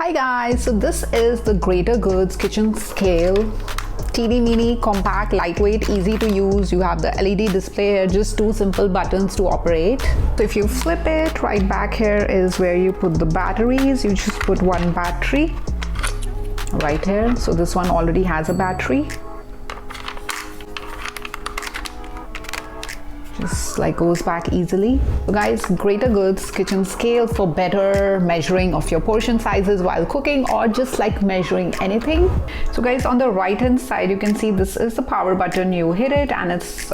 Hi guys, so this is the Greater Goods kitchen scale. Teeny mini, compact, lightweight, easy to use. You have the LED display here, just two simple buttons to operate. So if you flip it, right back here is where you put the batteries. You just put one battery right here. So this one already has a battery. Just like goes back easily. So guys, Greater Goods kitchen scale for better measuring of your portion sizes while cooking or just like measuring anything. So guys, on the right hand side you can see this is the power button. You hit it and it's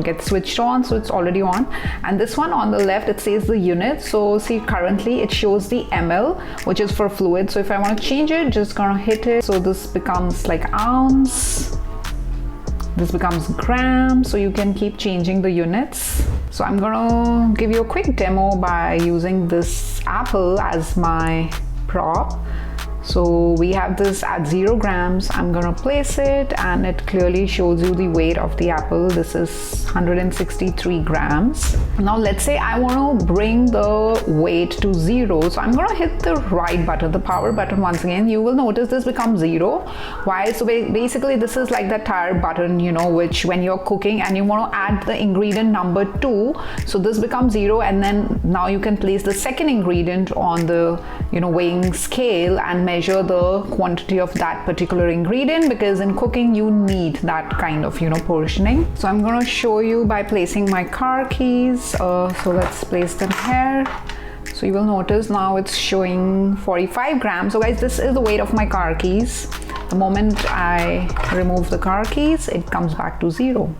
gets switched on, so it's already on. And this one on the left, it says the unit. So see, currently it shows the ml, which is for fluid. So if I want to change it, just gonna hit it. So this becomes like ounce. This becomes grams, so you can keep changing the units. So I'm gonna give you a quick demo by using this apple as my prop. So we have this at 0 grams. I'm gonna place it and it clearly shows you the weight of the apple. This is 163 grams. Now let's say I want to bring the weight to 0. So I'm gonna hit the right button, the power button once again. You will notice this becomes 0. Why? So basically this is like the tire button, which when you're cooking and you want to add the ingredient number 2. So this becomes 0, and then now you can place the second ingredient on the weighing scale and measure the quantity of that particular ingredient, because in cooking you need that kind of portioning. So I'm going to show you by placing my car keys. So let's place them here. So you will notice now it's showing 45 grams. So guys, this is the weight of my car keys. The moment I remove the car keys, it comes back to 0.